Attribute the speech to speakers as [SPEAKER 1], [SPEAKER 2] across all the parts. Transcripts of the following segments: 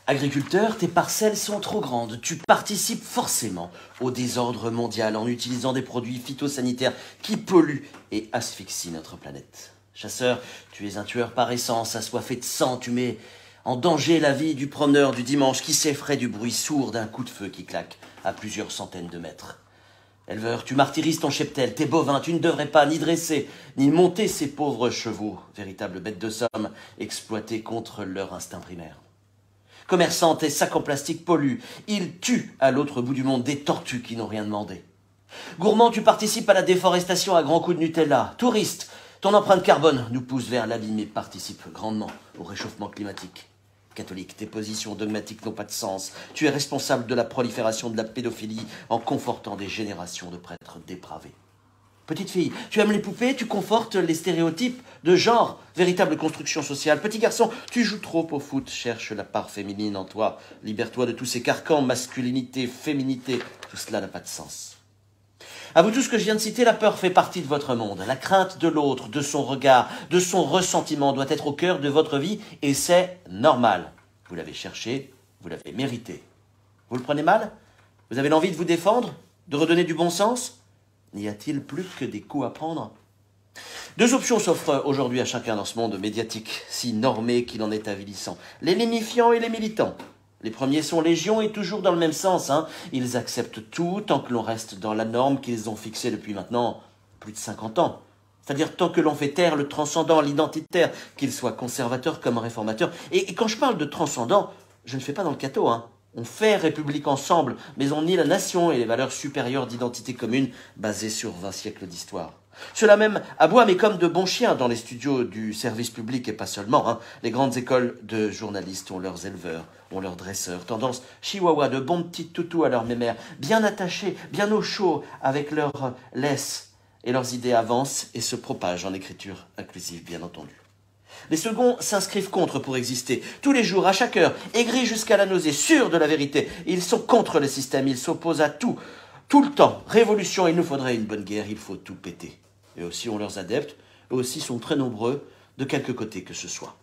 [SPEAKER 1] Agriculteur, tes parcelles sont trop grandes. Tu participes forcément au désordre mondial en utilisant des produits phytosanitaires qui polluent et asphyxient notre planète. Chasseur, tu es un tueur par essence, assoiffé de sang. Tu mets en danger la vie du promeneur du dimanche qui s'effraie du bruit sourd d'un coup de feu qui claque à plusieurs centaines de mètres. Éleveur, tu martyrises ton cheptel, tes bovins, tu ne devrais pas ni dresser, ni monter ces pauvres chevaux, véritables bêtes de somme, exploitées contre leur instinct primaire. Commerçant, tes sacs en plastique polluent, ils tuent à l'autre bout du monde des tortues qui n'ont rien demandé. Gourmand, tu participes à la déforestation à grands coups de Nutella. Touriste, ton empreinte carbone nous pousse vers l'abîme et participe grandement au réchauffement climatique. Catholique, tes positions dogmatiques n'ont pas de sens. Tu es responsable de la prolifération de la pédophilie en confortant des générations de prêtres dépravés. Petite fille, tu aimes les poupées, tu confortes les stéréotypes de genre, véritable construction sociale. Petit garçon, tu joues trop au foot, cherche la part féminine en toi. Libère-toi de tous ces carcans, masculinité, féminité, tout cela n'a pas de sens. À vous tous que je viens de citer, la peur fait partie de votre monde. La crainte de l'autre, de son regard, de son ressentiment doit être au cœur de votre vie et c'est normal. Vous l'avez cherché, vous l'avez mérité. Vous le prenez mal? Vous avez l'envie de vous défendre? De redonner du bon sens? N'y a-t-il plus que des coups à prendre? Deux options s'offrent aujourd'hui à chacun dans ce monde médiatique, si normé qu'il en est avilissant. Les lénifiants et les militants. Les premiers sont légion et toujours dans le même sens. Ils acceptent tout tant que l'on reste dans la norme qu'ils ont fixée depuis maintenant plus de 50 ans. C'est-à-dire tant que l'on fait taire le transcendant, l'identitaire, qu'il soit conservateur comme réformateur. Et quand je parle de transcendant, je ne fais pas dans le catho. On fait République ensemble, mais on nie la nation et les valeurs supérieures d'identité commune basées sur 20 siècles d'histoire. Cela même aboie mais comme de bons chiens dans les studios du service public et pas seulement. Les grandes écoles de journalistes ont leurs éleveurs, ont leurs dresseurs. Tendance chihuahua, de bons petits toutous à leur mémère, bien attachés, bien au chaud avec leurs laisses. Et leurs idées avancent et se propagent en écriture inclusive, bien entendu. Les seconds s'inscrivent contre pour exister. Tous les jours, à chaque heure, aigris jusqu'à la nausée, sûrs de la vérité. Ils sont contre le système, ils s'opposent à tout. Tout le temps. Révolution, il nous faudrait une bonne guerre, il faut tout péter. Et aussi ont leurs adeptes, eux aussi sont très nombreux, de quelque côté que ce soit.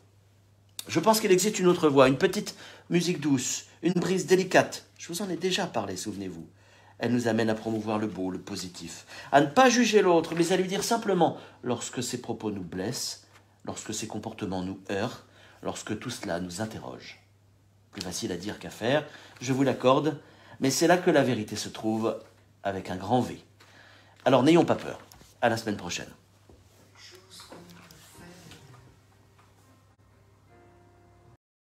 [SPEAKER 1] Je pense qu'il existe une autre voie, une petite musique douce, une brise délicate. Je vous en ai déjà parlé, souvenez-vous. Elle nous amène à promouvoir le beau, le positif, à ne pas juger l'autre, mais à lui dire simplement, lorsque ses propos nous blessent, lorsque ses comportements nous heurtent, lorsque tout cela nous interroge. Plus facile à dire qu'à faire, je vous l'accorde, mais c'est là que la vérité se trouve avec un grand V. Alors n'ayons pas peur. À la semaine prochaine.